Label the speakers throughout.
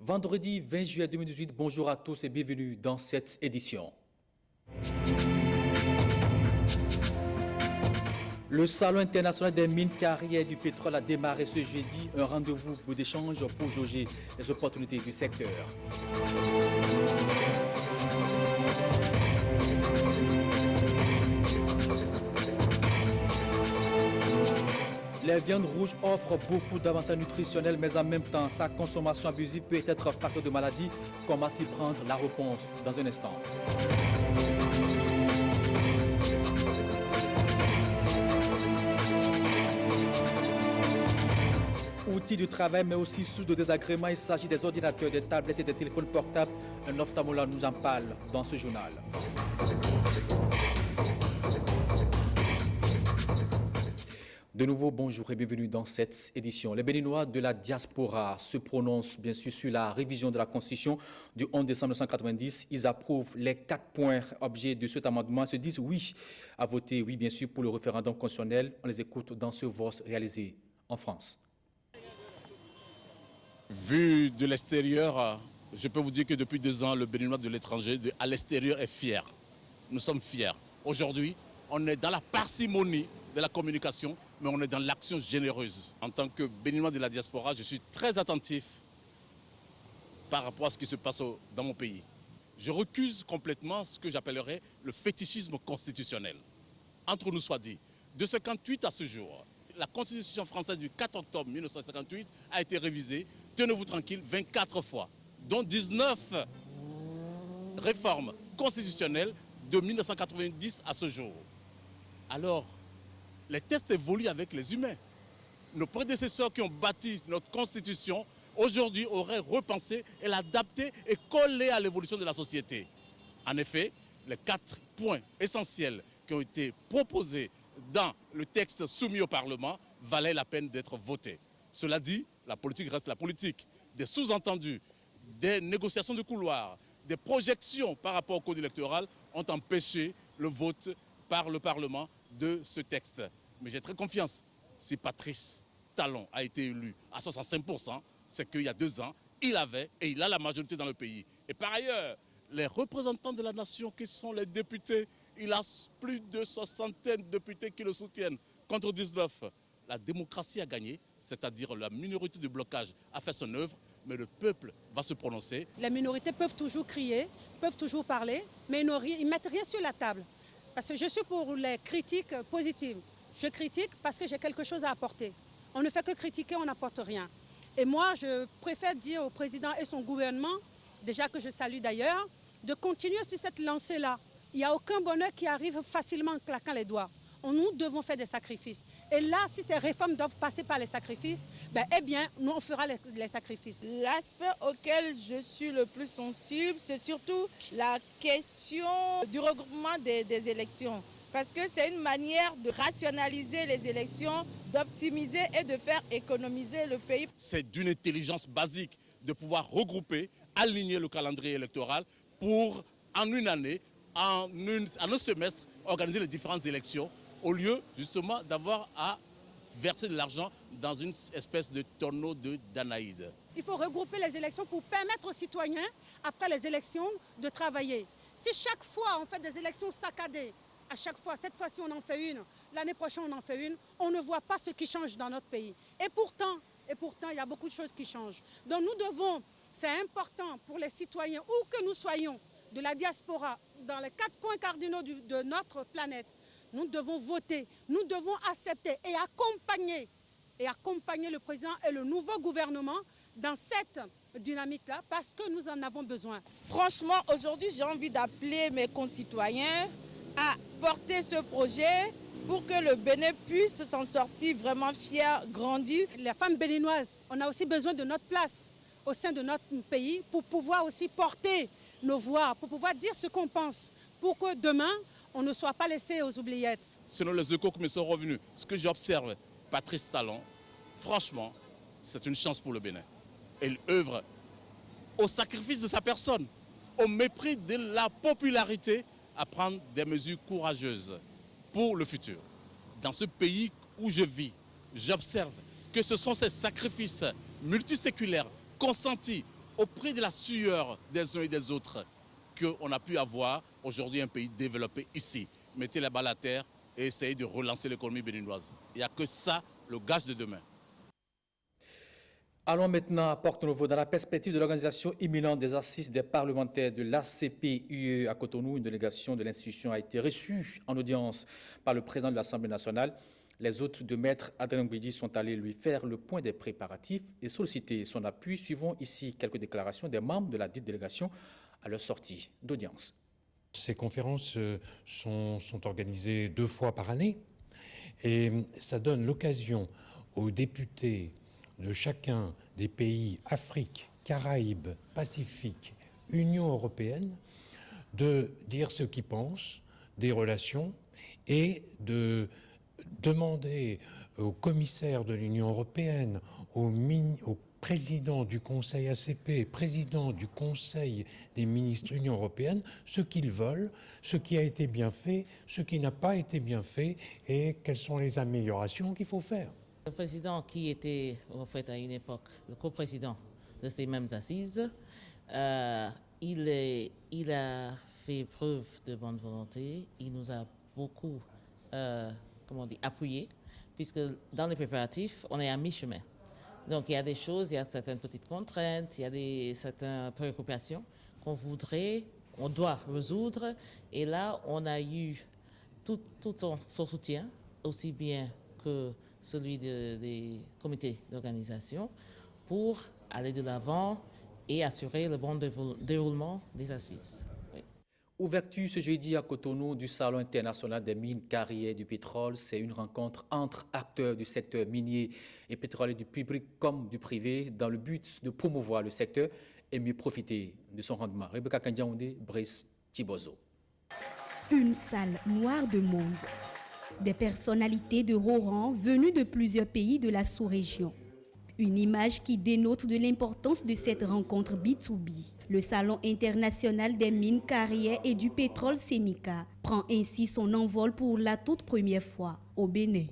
Speaker 1: Vendredi 20 juillet 2018, bonjour à tous et bienvenue dans cette édition. Le Salon international des mines carrières du pétrole a démarré ce jeudi, un rendez-vous d'échange pour jauger les opportunités du secteur. Les viandes rouges offrent beaucoup d'avantages nutritionnels, mais en même temps, sa consommation abusive peut être facteur de maladie. Comment s'y prendre? La réponse dans un instant. Outils de travail, mais aussi source de désagréments. Il s'agit des ordinateurs, des tablettes et des téléphones portables. Un ophtalmologue nous en parle dans ce journal. De nouveau, bonjour et bienvenue dans cette édition. Les Béninois de la diaspora se prononcent bien sûr sur la révision de la Constitution du 11 décembre 1990. Ils approuvent les 4 points objets de cet amendement, se disent oui à voter, oui bien sûr, pour le référendum constitutionnel. On les écoute dans ce vote réalisé en France.
Speaker 2: Vu de l'extérieur, je peux vous dire que depuis 2 ans, le Béninois de l'étranger, à l'extérieur, est fier. Nous sommes fiers. Aujourd'hui, on est dans la parcimonie de la communication, mais on est dans l'action généreuse. En tant que Béninois de la diaspora, je suis très attentif par rapport à ce qui se passe dans mon pays. Je recuse complètement ce que j'appellerais le fétichisme constitutionnel. Entre nous soit dit, de 1958 à ce jour, la Constitution française du 4 octobre 1958 a été révisée, tenez-vous tranquille, 24 fois, dont 19 réformes constitutionnelles de 1990 à ce jour. Alors, les tests évoluent avec les humains. Nos prédécesseurs qui ont bâti notre Constitution, aujourd'hui, auraient repensé et l'adapté et collé à l'évolution de la société. En effet, les 4 points essentiels qui ont été proposés dans le texte soumis au Parlement valaient la peine d'être votés. Cela dit, la politique reste la politique. Des sous-entendus, des négociations de couloir, des projections par rapport au code électoral ont empêché le vote par le Parlement de ce texte. Mais j'ai très confiance. Si Patrice Talon a été élu à 65%, c'est qu'il y a 2 ans, il avait et il a la majorité dans le pays. Et par ailleurs, les représentants de la nation qui sont les députés, il a plus de 60 députés qui le soutiennent contre 19. La démocratie a gagné, c'est-à-dire la minorité de blocage a fait son œuvre, mais le peuple va se prononcer.
Speaker 3: Les minorités peuvent toujours crier, peuvent toujours parler, mais ils ne mettent rien sur la table. Parce que je suis pour les critiques positives. Je critique parce que j'ai quelque chose à apporter. On ne fait que critiquer, on n'apporte rien. Et moi, je préfère dire au président et son gouvernement, déjà que je salue d'ailleurs, de continuer sur cette lancée-là. Il n'y a aucun bonheur qui arrive facilement en claquant les doigts. Nous devons faire des sacrifices. Et là, si ces réformes doivent passer par les sacrifices, eh bien, nous, on fera les sacrifices.
Speaker 4: L'aspect auquel je suis le plus sensible, c'est surtout la question du regroupement des élections. Parce que c'est une manière de rationaliser les élections, d'optimiser et de faire économiser le pays.
Speaker 2: C'est d'une intelligence basique de pouvoir regrouper, aligner le calendrier électoral pour, en une année, en un semestre, organiser les différentes élections, au lieu justement d'avoir à verser de l'argent dans une espèce de tonneau de Danaïde.
Speaker 3: Il faut regrouper les élections pour permettre aux citoyens, après les élections, de travailler. Si chaque fois on fait des élections saccadées, à chaque fois, cette fois-ci on en fait une, l'année prochaine on en fait une, on ne voit pas ce qui change dans notre pays. Et pourtant, il y a beaucoup de choses qui changent. Donc nous devons, c'est important pour les citoyens, où que nous soyons, de la diaspora, dans les 4 points cardinaux de notre planète, nous devons voter, nous devons accepter et accompagner le président et le nouveau gouvernement dans cette dynamique-là parce que nous en avons besoin.
Speaker 4: Franchement, aujourd'hui, j'ai envie d'appeler mes concitoyens à porter ce projet pour que le Bénin puisse s'en sortir vraiment fier, grandi.
Speaker 3: Les femmes béninoises, on a aussi besoin de notre place au sein de notre pays pour pouvoir aussi porter nos voix, pour pouvoir dire ce qu'on pense, pour que demain, on ne soit pas laissé aux oubliettes.
Speaker 2: Selon les échos qui me sont revenus, ce que j'observe, Patrice Talon, franchement, c'est une chance pour le Bénin. Il œuvre au sacrifice de sa personne, au mépris de la popularité, à prendre des mesures courageuses pour le futur. Dans ce pays où je vis, j'observe que ce sont ces sacrifices multiséculaires consentis au prix de la sueur des uns et des autres, qu'on a pu avoir aujourd'hui un pays développé ici. Mettez la balle à terre et essayez de relancer l'économie béninoise. Il n'y a que ça, le gage de demain.
Speaker 1: Allons maintenant à Porto Novo. Dans la perspective de l'organisation imminente des assises des parlementaires de l'ACP-UE à Cotonou, une délégation de l'institution a été reçue en audience par le président de l'Assemblée nationale. Les hôtes de Maître Adrien Ngouidi sont allés lui faire le point des préparatifs et solliciter son appui. Suivons ici quelques déclarations des membres de la dite délégation à leur sortie d'audience.
Speaker 5: Ces conférences sont organisées 2 fois par année et ça donne l'occasion aux députés de chacun des pays Afrique, Caraïbes, Pacifique, Union européenne de dire ce qu'ils pensent des relations et de demander aux commissaires de l'Union européenne, au président du Conseil ACP, président du Conseil des ministres de l'Union européenne, ce qu'ils veulent, ce qui a été bien fait, ce qui n'a pas été bien fait et quelles sont les améliorations qu'il faut faire.
Speaker 6: Le président qui était en fait à une époque le coprésident de ces mêmes assises, il a fait preuve de bonne volonté, il nous a beaucoup appuyé, puisque dans les préparatifs, on est à mi-chemin. Donc il y a des choses, il y a certaines petites contraintes, il y a certaines préoccupations on doit résoudre. Et là, on a eu tout son soutien, aussi bien que celui des comités d'organisation, pour aller de l'avant et assurer le bon déroulement des assises. Oui.
Speaker 1: Ouverture ce jeudi à Cotonou du Salon international des mines, carrières du pétrole. C'est une rencontre entre acteurs du secteur minier et pétrolier, du public comme du privé, dans le but de promouvoir le secteur et mieux profiter de son rendement. Rebecca Kandiaoundé, Brice Thibozo.
Speaker 7: Une salle noire de monde. Des personnalités de haut rang venues de plusieurs pays de la sous-région. Une image qui dénote de l'importance de cette rencontre B2B. Le Salon international des mines, carrières et du pétrole Sémica prend ainsi son envol pour la toute première fois au Bénin.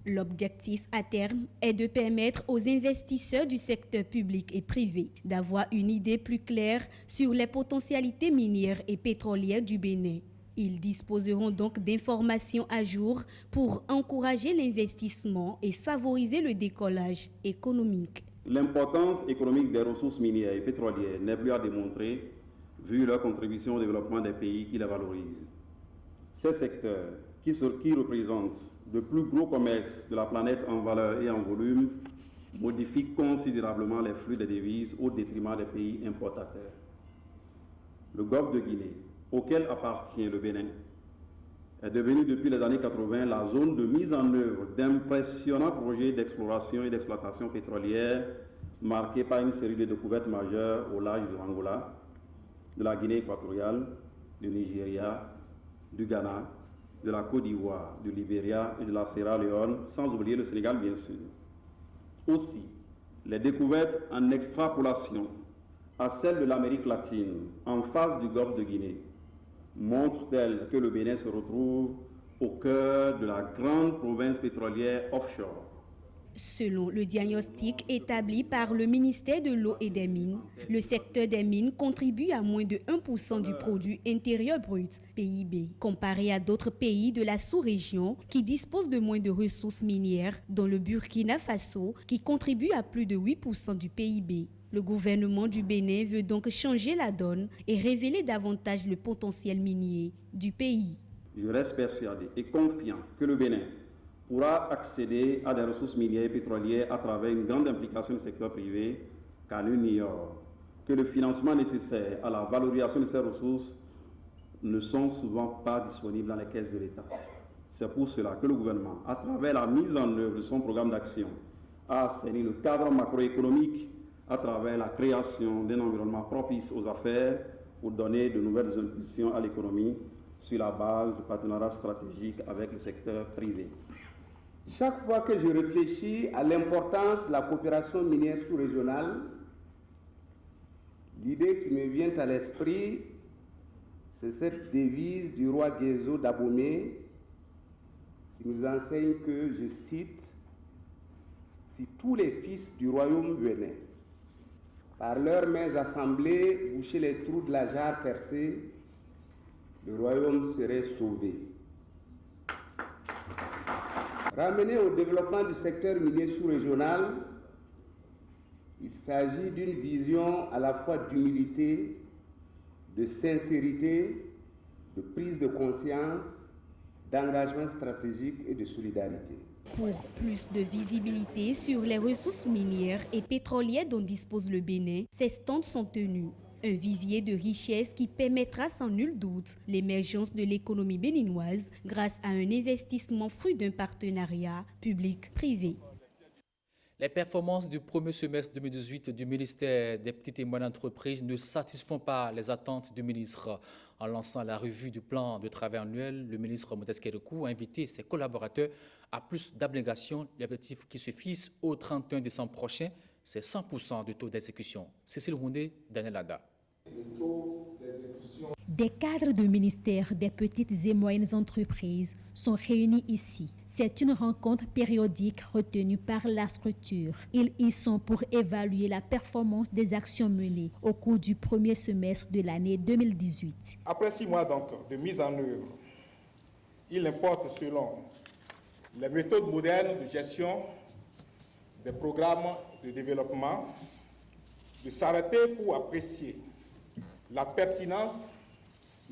Speaker 7: L'objectif à terme est de permettre aux investisseurs du secteur public et privé d'avoir une idée plus claire sur les potentialités minières et pétrolières du Bénin. Ils disposeront donc d'informations à jour pour encourager l'investissement et favoriser le décollage économique.
Speaker 8: L'importance économique des ressources minières et pétrolières n'est plus à démontrer vu leur contribution au développement des pays qui les valorisent. Ces secteurs, qui représentent le plus gros commerce de la planète en valeur et en volume, modifient considérablement les flux de devises au détriment des pays importateurs. Le golfe de Guinée, auquel appartient le Bénin, est devenu depuis les années 80 la zone de mise en œuvre d'impressionnants projets d'exploration et d'exploitation pétrolière marqués par une série de découvertes majeures au large de l'Angola, de la Guinée équatoriale, du Nigeria, du Ghana, de la Côte d'Ivoire, du Libéria et de la Sierra Leone, sans oublier le Sénégal bien sûr. Aussi, les découvertes en extrapolation à celles de l'Amérique latine en face du golfe de Guinée montre-t-elle que le Bénin se retrouve au cœur de la grande province pétrolière offshore.
Speaker 7: Selon le diagnostic établi par le ministère de l'eau et des mines, le secteur des mines contribue à moins de 1% du produit intérieur brut, PIB, comparé à d'autres pays de la sous-région qui disposent de moins de ressources minières, dont le Burkina Faso, qui contribue à plus de 8% du PIB. Le gouvernement du Bénin veut donc changer la donne et révéler davantage le potentiel minier du pays.
Speaker 8: Je reste persuadé et confiant que le Bénin pourra accéder à des ressources minières et pétrolières à travers une grande implication du secteur privé, car nul n'ignore que le financement nécessaire à la valorisation de ces ressources ne sont souvent pas disponibles dans les caisses de l'État. C'est pour cela que le gouvernement, à travers la mise en œuvre de son programme d'action, a assaini le cadre macroéconomique à travers la création d'un environnement propice aux affaires pour donner de nouvelles impulsions à l'économie sur la base du partenariat stratégique avec le secteur privé.
Speaker 9: Chaque fois que je réfléchis à l'importance de la coopération minière sous-régionale, l'idée qui me vient à l'esprit, c'est cette devise du roi Guézo d'Abomey qui nous enseigne que, je cite, « Si tous les fils du royaume venaient, par leurs mains assemblées, boucher les trous de la jarre percée, le royaume serait sauvé. Ramené au développement du secteur minier sous-régional, il s'agit d'une vision à la fois d'humilité, de sincérité, de prise de conscience, d'engagement stratégique et de solidarité.
Speaker 7: Pour plus de visibilité sur les ressources minières et pétrolières dont dispose le Bénin, ces stands sont tenus. Un vivier de richesse qui permettra sans nul doute l'émergence de l'économie béninoise grâce à un investissement fruit d'un partenariat public-privé.
Speaker 1: Les performances du premier semestre 2018 du ministère des Petites et Moyennes Entreprises ne satisfont pas les attentes du ministre. En lançant la revue du plan de travail annuel, le ministre Modeste Kérékou a invité ses collaborateurs à plus d'abnégation. L'objectif qui se fixe au 31 décembre prochain, c'est 100% de taux d'exécution. Cécile Roundé, Daniel Ada.
Speaker 10: Des cadres du ministère des Petites et Moyennes Entreprises sont réunis ici. C'est une rencontre périodique retenue par la structure. Ils y sont pour évaluer la performance des actions menées au cours du premier semestre de l'année 2018.
Speaker 11: Après 6 mois donc de mise en œuvre, il importe, selon les méthodes modernes de gestion des programmes de développement, de s'arrêter pour apprécier la pertinence,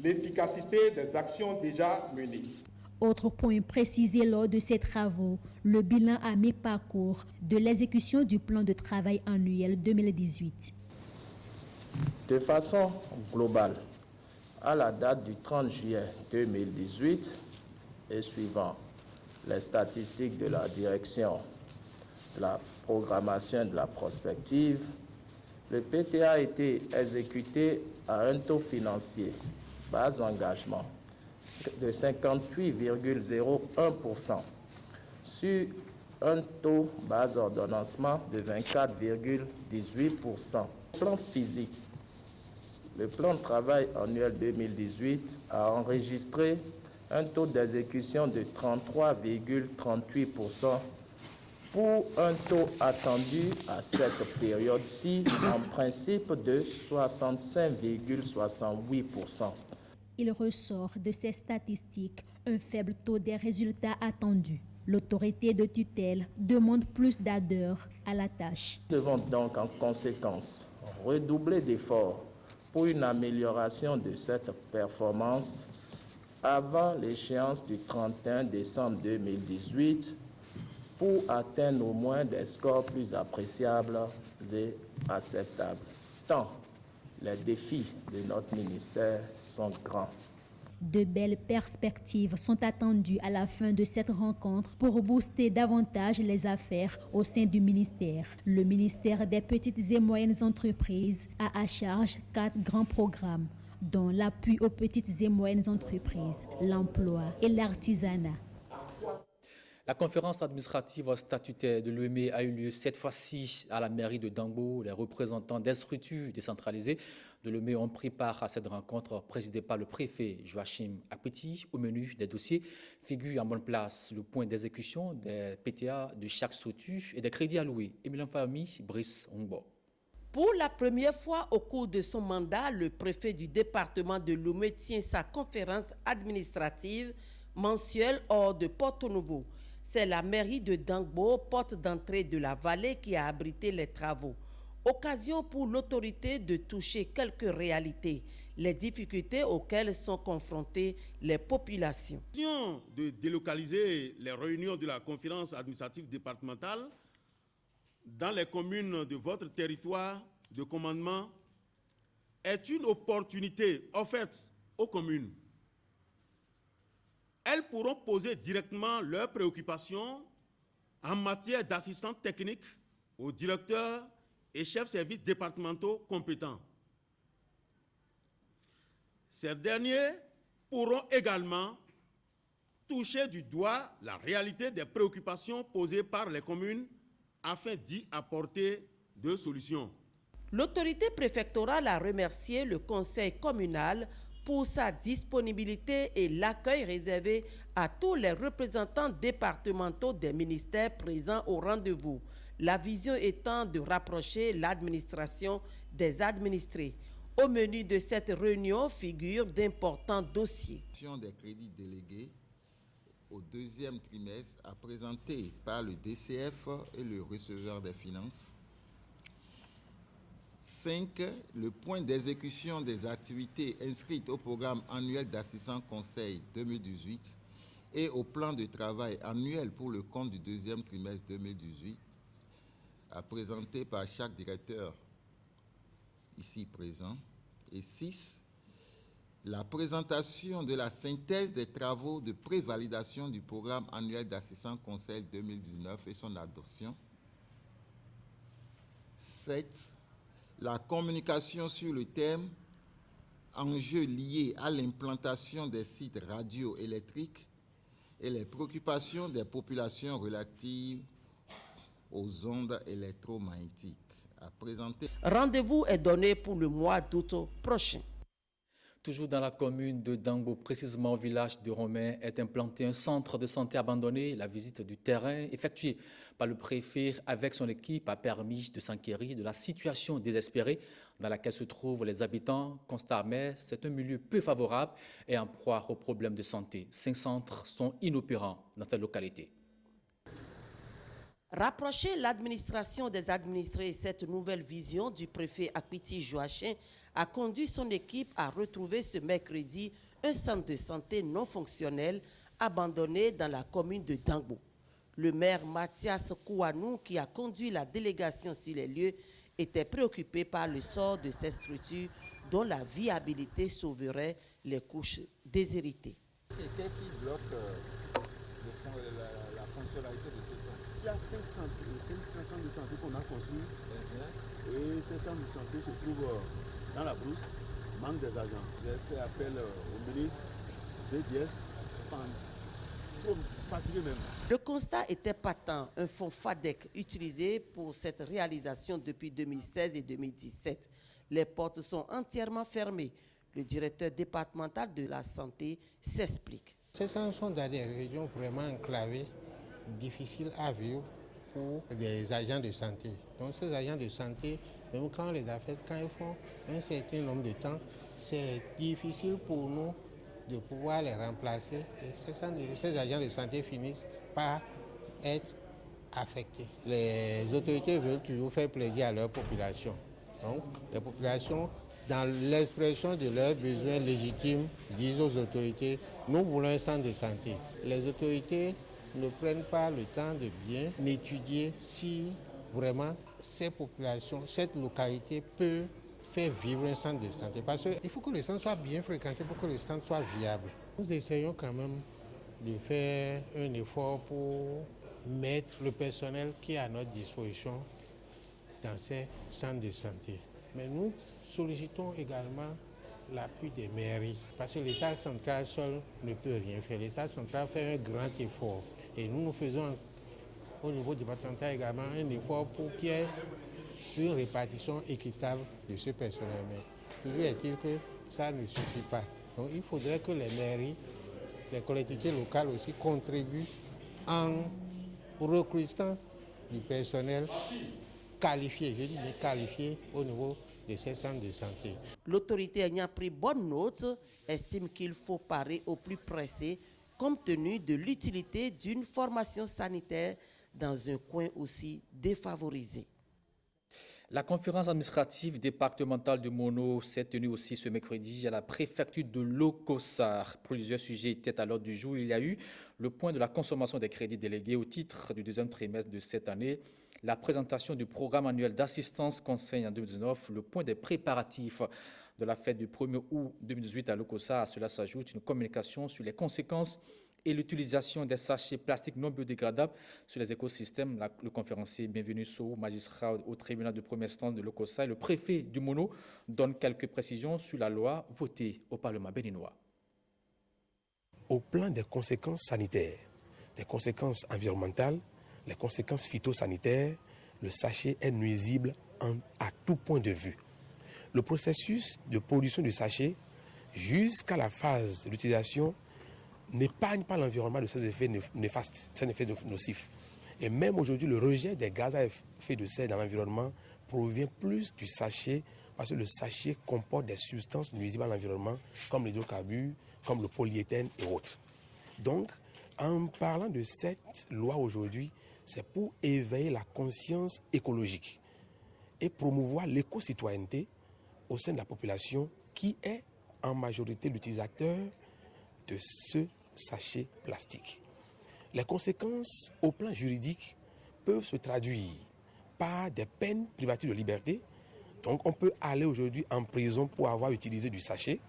Speaker 11: l'efficacité des actions déjà menées.
Speaker 10: Autre point précisé lors de ces travaux, le bilan à mi-parcours de l'exécution du plan de travail annuel 2018.
Speaker 12: De façon globale, à la date du 30 juillet 2018 et suivant les statistiques de la direction de la programmation et de la prospective, le PTA a été exécuté à un taux financier, base engagement, de 58,01% sur un taux base ordonnancement de 24,18%. Plan physique, le plan de travail annuel 2018 a enregistré un taux d'exécution de 33,38% pour un taux attendu à cette période-ci en principe de 65,68%.
Speaker 10: Il ressort de ces statistiques un faible taux des résultats attendus. L'autorité de tutelle demande plus d'ardeur à la tâche.
Speaker 12: Nous devons donc en conséquence redoubler d'efforts pour une amélioration de cette performance avant l'échéance du 31 décembre 2018 pour atteindre au moins des scores plus appréciables et acceptables. Tant les défis de notre ministère sont grands.
Speaker 10: De belles perspectives sont attendues à la fin de cette rencontre pour booster davantage les affaires au sein du ministère. Le ministère des Petites et Moyennes Entreprises a à charge 4 grands programmes, dont l'appui aux petites et moyennes entreprises, l'emploi et l'artisanat.
Speaker 1: La conférence administrative statutaire de l'OME a eu lieu cette fois-ci à la mairie de Dangbo. Les représentants des structures décentralisées de l'OME ont pris part à cette rencontre présidée par le préfet Joachim Apeti. Au menu des dossiers figure en bonne place le point d'exécution des PTA de chaque structure et des crédits alloués. Emilien Fahmi, Brice Hongbo.
Speaker 13: Pour la première fois au cours de son mandat, le préfet du département de Lomé tient sa conférence administrative mensuelle hors de Porto-Novo. C'est la mairie de Dangbo, porte d'entrée de la vallée, qui a abrité les travaux. Occasion pour l'autorité de toucher quelques réalités, les difficultés auxquelles sont confrontées les populations.
Speaker 14: De délocaliser les réunions de la conférence administrative départementale dans les communes de votre territoire de commandement est une opportunité offerte aux communes. Elles pourront poser directement leurs préoccupations en matière d'assistance technique aux directeurs et chefs services départementaux compétents. Ces derniers pourront également toucher du doigt la réalité des préoccupations posées par les communes afin d'y apporter des solutions.
Speaker 13: L'autorité préfectorale a remercié le conseil communal pour sa disponibilité et l'accueil réservé à tous les représentants départementaux des ministères présents au rendez-vous. la vision étant de rapprocher l'administration des administrés. Au menu de cette réunion figurent d'importants dossiers.
Speaker 15: Des crédits délégués au deuxième trimestre à présenter par le DCF et le receveur des finances. 5. Le point d'exécution des activités inscrites au programme annuel d'assistance conseil 2018 et au plan de travail annuel pour le compte du deuxième trimestre 2018 à présenter par chaque directeur ici présent. Et 6. La présentation de la synthèse des travaux de prévalidation du programme annuel d'assistance conseil 2019 et son adoption. 7. La communication sur le thème enjeux liés à l'implantation des sites radioélectriques et les préoccupations des populations relatives aux ondes électromagnétiques à présenter.
Speaker 13: Rendez-vous est donné pour le mois d'août prochain.
Speaker 1: Toujours dans la commune de Dangbo, précisément au village de Romain, est implanté un centre de santé abandonné. La visite du terrain effectuée par le préfet avec son équipe a permis de s'enquérir de la situation désespérée dans laquelle se trouvent les habitants. Constat amer, c'est un milieu peu favorable et en proie aux problèmes de santé. 5 centres sont inopérants dans cette localité.
Speaker 13: Rapprocher l'administration des administrés, cette nouvelle vision du préfet Akpiti Joachim a conduit son équipe à retrouver ce mercredi un centre de santé non fonctionnel abandonné dans la commune de Dangbo. Le maire Mathias Kouanou, qui a conduit la délégation sur les lieux, était préoccupé par le sort de ces structures dont la viabilité sauverait les couches déshéritées.
Speaker 16: Qu'est-ce qui bloque la fonctionnalité de ce centre? Il y a 5 centres de santé qu'on a construits et ces centres de santé se trouvent dans la brousse, manque des agents. J'ai fait appel au ministre DDS, trop fatigué même.
Speaker 13: Le constat était patent, un fonds FADEC utilisé pour cette réalisation depuis 2016 et 2017. Les portes sont entièrement fermées. Le directeur départemental de la santé s'explique.
Speaker 17: Ces centres sont dans des régions vraiment enclavées, difficiles à vivre pour les agents de santé. Donc ces agents de santé, même quand on les affecte, quand ils font un certain nombre de temps, c'est difficile pour nous de pouvoir les remplacer. Et ces agents de santé finissent par être affectés. Les autorités veulent toujours faire plaisir à leur population. Donc les populations, dans l'expression de leurs besoins légitimes, disent aux autorités, nous voulons un centre de santé. Les autorités ne prennent pas le temps de bien étudier si vraiment ces populations, cette localité peut faire vivre un centre de santé. Parce qu'il faut que le centre soit bien fréquenté pour que le centre soit viable. Nous essayons quand même de faire un effort pour mettre le personnel qui est à notre disposition dans ces centres de santé. Mais nous sollicitons également l'appui des mairies, parce que l'État central seul ne peut rien faire. L'État central fait un grand effort. Et nous faisons au niveau départemental également un effort pour qu'il y ait une répartition équitable de ce personnel. Mais toujours est-il que ça ne suffit pas. Donc il faudrait que les mairies, les collectivités locales aussi contribuent en recrutant du personnel qualifié, je dis qualifié au niveau de ces centres de santé.
Speaker 13: L'autorité ayant pris bonne note estime qu'il faut parer au plus pressé compte tenu de l'utilité d'une formation sanitaire dans un coin aussi défavorisé.
Speaker 1: La conférence administrative départementale de Mono s'est tenue aussi ce mercredi à la préfecture de Lokossar. Plusieurs sujets étaient à l'ordre du jour. Il y a eu le point de la consommation des crédits délégués au titre du deuxième trimestre de cette année, la présentation du programme annuel d'assistance conseil en 2019, le point des préparatifs de la fête du 1er août 2018 à Lokossar. À cela s'ajoute une communication sur les conséquences et l'utilisation des sachets plastiques non biodégradables sur les écosystèmes. Le conférencier Bienvenu Sow, magistrat au tribunal de première instance de Lokossar, et le préfet du Mono donne quelques précisions sur la loi votée au Parlement béninois.
Speaker 18: Au plan des conséquences sanitaires, des conséquences environnementales, les conséquences phytosanitaires, le sachet est nuisible à tout point de vue. Le processus de production du sachet jusqu'à la phase d'utilisation n'épargne pas l'environnement de ses effets néfastes, ses effets nocifs. Et même aujourd'hui, le rejet des gaz à effet de serre dans l'environnement provient plus du sachet, parce que le sachet comporte des substances nuisibles à l'environnement, comme l'hydrocarbure, comme le polyéthène et autres. Donc, en parlant de cette loi aujourd'hui, c'est pour éveiller la conscience écologique et promouvoir l'éco-citoyenneté au sein de la population qui est en majorité l'utilisateur de ce sachet plastique. Les conséquences au plan juridique peuvent se traduire par des peines privatives de liberté. Donc on peut aller aujourd'hui en prison pour avoir utilisé du sachet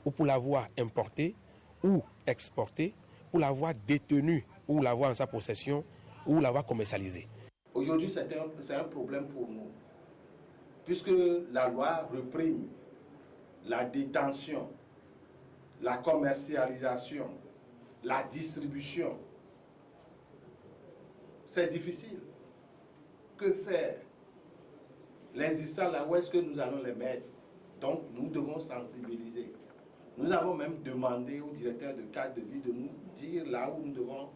Speaker 18: ou pour l'avoir importé ou exporté, pour l'avoir détenu ou l'avoir en sa possession ou l'avoir commercialisé.
Speaker 19: Aujourd'hui, c'est un problème pour nous, puisque la loi réprime la détention, la commercialisation, la distribution. C'est difficile. Que faire? Les histoires, là, où est-ce que nous allons les mettre? Donc, nous devons sensibiliser. Nous avons même demandé au directeur de cadre de vie de nous dire là où nous devons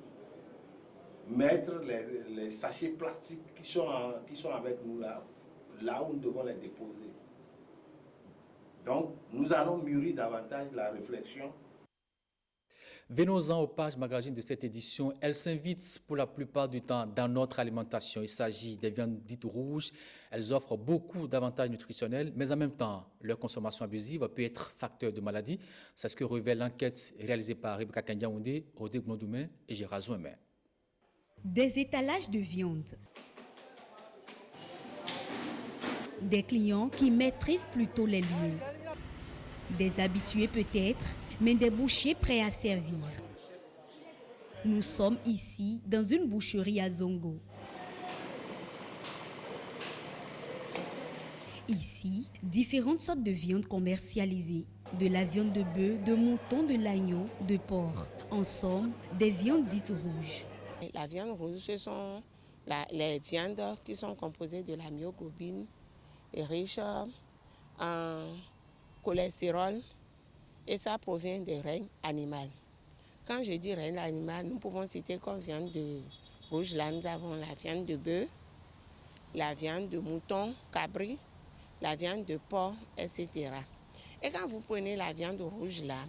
Speaker 19: mettre les sachets plastiques qui sont avec nous là où nous devons les déposer. Donc, nous allons mûrir davantage la réflexion.
Speaker 1: Venons-en aux pages magazines de cette édition. Elles s'invitent pour la plupart du temps dans notre alimentation. Il s'agit des viandes dites rouges. Elles offrent beaucoup d'avantages nutritionnels, mais en même temps, leur consommation abusive peut être facteur de maladie. C'est ce que révèle l'enquête réalisée par Rebecca Kendiaoundé, Odé Gnondoumé et Gérard Zouemé.
Speaker 7: Des étalages de viande. Des clients qui maîtrisent plutôt les lieux. Des habitués peut-être, mais des bouchers prêts à servir. Nous sommes ici dans une boucherie à Zongo. Ici, différentes sortes de viandes commercialisées. De la viande de bœuf, de mouton, de l'agneau, de porc. En somme, des viandes dites rouges.
Speaker 20: La viande rouge, ce sont les viandes qui sont composées de la myoglobine, riche en cholestérol, et ça provient des règnes animales. Quand je dis règne animal, nous pouvons citer comme viande de rouge, là nous avons la viande de bœuf, la viande de mouton, cabri, la viande de porc, etc. Et quand vous prenez la viande rouge là,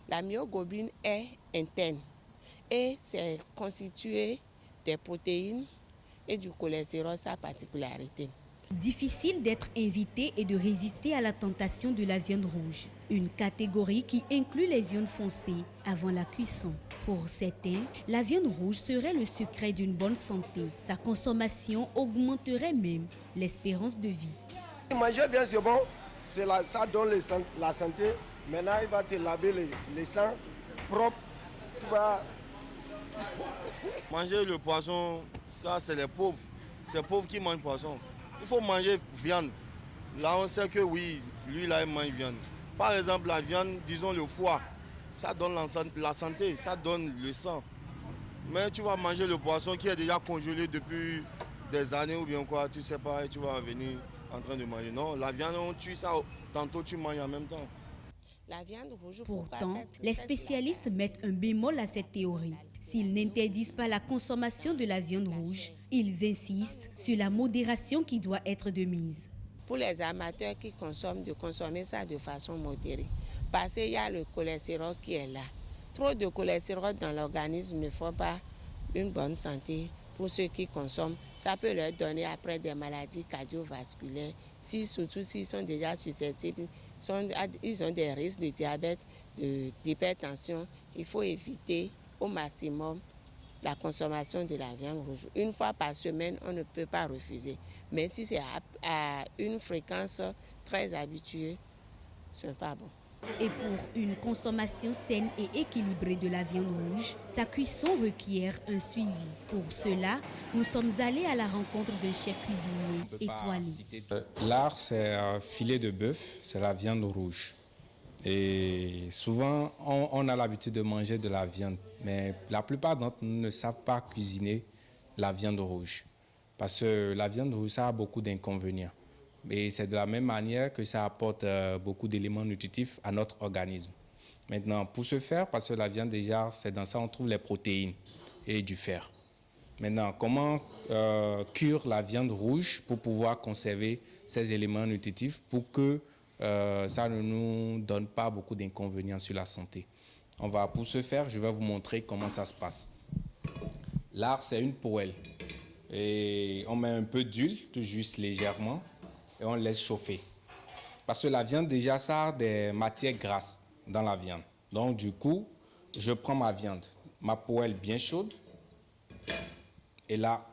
Speaker 20: la myoglobine est interne et c'est constitué des protéines et du cholestérol, sa particularité.
Speaker 7: Difficile d'être invité et de résister à la tentation de la viande rouge. Une catégorie qui inclut les viandes foncées avant la cuisson. Pour certains, la viande rouge serait le secret d'une bonne santé. Sa consommation augmenterait même l'espérance de vie.
Speaker 21: Manger bien c'est bon, ça donne la santé. Maintenant il va te laver les sangs propres. Tu vas...
Speaker 22: Manger le poisson, ça c'est les pauvres. C'est les pauvres qui mangent poisson. Il faut manger viande. Là, on sait que oui, lui, là, il mange viande. Par exemple, la viande, disons le foie, ça donne la santé, ça donne le sang. Mais tu vas manger le poisson qui est déjà congelé depuis des années ou bien quoi, tu sais pas, et tu vas venir en train de manger. Non, la viande, on tue ça, tantôt tu manges en même temps.
Speaker 20: La viande rouge,
Speaker 7: pourtant, les spécialistes mettent un bémol à cette théorie. S'ils n'interdisent pas la consommation de la viande rouge, ils insistent sur la modération qui doit être de mise.
Speaker 20: Pour les amateurs qui consomment, de consommer ça de façon modérée. Parce qu'il y a le cholestérol qui est là. Trop de cholestérol dans l'organisme ne fait pas une bonne santé pour ceux qui consomment. Ça peut leur donner après des maladies cardiovasculaires, surtout s'ils sont déjà susceptibles, ils ont des risques de diabète, d'hypertension. Il faut éviter au maximum la consommation de la viande rouge. Une fois par semaine, on ne peut pas refuser. Mais si c'est à une fréquence très habituée, ce n'est pas bon.
Speaker 7: Et pour une consommation saine et équilibrée de la viande rouge, sa cuisson requiert un suivi. Pour cela, nous sommes allés à la rencontre d'un chef cuisinier étoilé.
Speaker 23: L'art, c'est un filet de bœuf, c'est la viande rouge. Et souvent, on a l'habitude de manger de la viande, mais la plupart d'entre nous ne savent pas cuisiner la viande rouge. Parce que la viande rouge, ça a beaucoup d'inconvénients. Et c'est de la même manière que ça apporte beaucoup d'éléments nutritifs à notre organisme. Maintenant, pour ce faire, parce que la viande déjà, c'est dans ça on trouve les protéines et du fer. Maintenant, comment cuire la viande rouge pour pouvoir conserver ces éléments nutritifs pour que ça ne nous donne pas beaucoup d'inconvénients sur la santé. Pour ce faire, je vais vous montrer comment ça se passe. Là, c'est une poêle. Et on met un peu d'huile, tout juste légèrement, et on laisse chauffer. Parce que la viande, déjà, ça a des matières grasses dans la viande. Donc, du coup, je prends ma viande, ma poêle bien chaude, et là,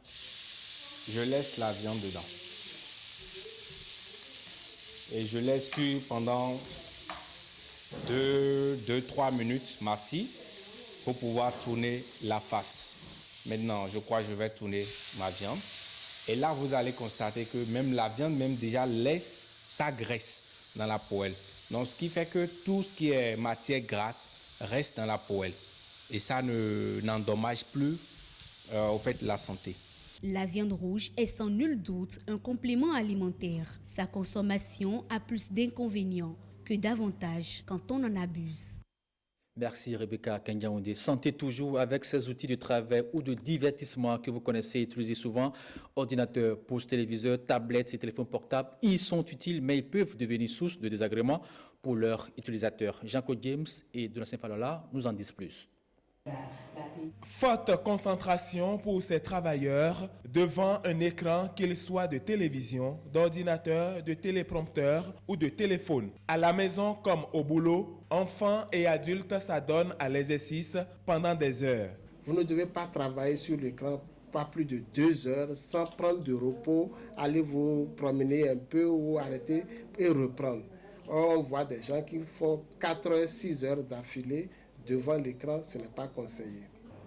Speaker 23: je laisse la viande dedans. Et je laisse cuire pendant 2-3 minutes maxi pour pouvoir tourner la face. Maintenant, je crois que je vais tourner ma viande. Et là, vous allez constater que même la viande déjà laisse sa graisse dans la poêle. Donc, ce qui fait que tout ce qui est matière grasse reste dans la poêle. Et ça n'endommage plus la santé.
Speaker 7: La viande rouge est sans nul doute un complément alimentaire. Sa consommation a plus d'inconvénients que d'avantages quand on en abuse.
Speaker 1: Merci Rebecca Kendiaoundé. Santé toujours avec ces outils de travail ou de divertissement que vous connaissez et utilisez souvent. Ordinateurs, pouces, téléviseurs, tablettes et téléphones portables, ils sont utiles mais ils peuvent devenir source de désagréments pour leurs utilisateurs. Jean-Claude James et Donatien Falola nous en disent plus.
Speaker 2: Forte concentration pour ces travailleurs devant un écran, qu'il soit de télévision, d'ordinateur, de téléprompteur ou de téléphone. À la maison comme au boulot, enfants et adultes s'adonnent à l'exercice pendant des heures.
Speaker 21: Vous ne devez pas travailler sur l'écran pas plus de 2 heures sans prendre de repos, aller vous promener un peu ou arrêter et reprendre. Or, on voit des gens qui font 4 heures, 6 heures d'affilée devant l'écran, ce n'est pas conseillé.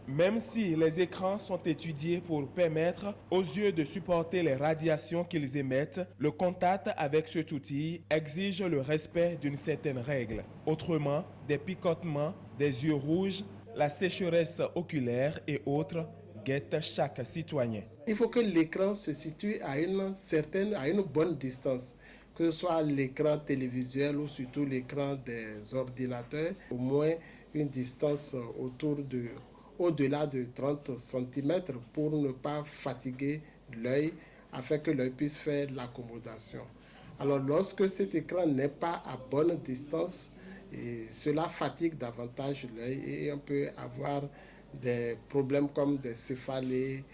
Speaker 2: Même si les écrans sont étudiés pour permettre aux yeux de supporter les radiations qu'ils émettent, le contact avec cet outil exige le respect d'une certaine règle. Autrement, des picotements, des yeux rouges, la sécheresse oculaire et autres guettent chaque citoyen.
Speaker 21: Il faut que l'écran se situe à une bonne distance, que ce soit l'écran télévisuel ou surtout l'écran des ordinateurs, au moins une distance au-delà de 30 cm pour ne pas fatiguer l'œil afin que l'œil puisse faire l'accommodation. Alors lorsque cet écran n'est pas à bonne distance, cela fatigue davantage l'œil et on peut avoir des problèmes comme des céphalées,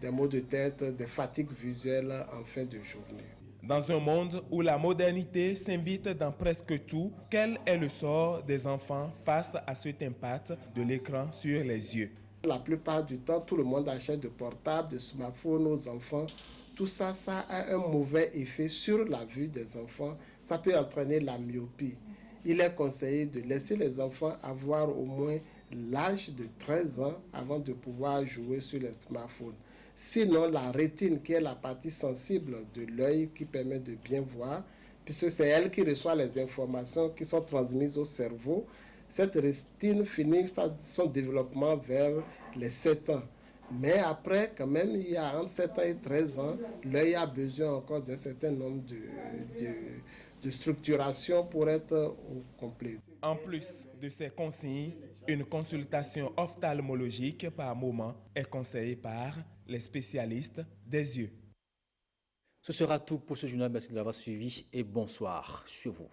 Speaker 21: des maux de tête, des fatigues visuelles en fin de journée.
Speaker 2: Dans un monde où la modernité s'invite dans presque tout, quel est le sort des enfants face à cet impact de l'écran sur les yeux?
Speaker 21: La plupart du temps, tout le monde achète de portables, de smartphones aux enfants. Tout ça, ça a un mauvais effet sur la vue des enfants. Ça peut entraîner la myopie. Il est conseillé de laisser les enfants avoir au moins l'âge de 13 ans avant de pouvoir jouer sur les smartphones. Sinon, la rétine, qui est la partie sensible de l'œil qui permet de bien voir, puisque c'est elle qui reçoit les informations qui sont transmises au cerveau, cette rétine finit son développement vers les 7 ans. Mais après, quand même, il y a entre 7 ans et 13 ans, l'œil a besoin encore d'un certain nombre de structuration pour être au complet.
Speaker 2: En plus de ces consignes, une consultation ophtalmologique par moment est conseillée par les spécialistes des yeux.
Speaker 1: Ce sera tout pour ce journal. Merci de l'avoir suivi et bonsoir chez vous.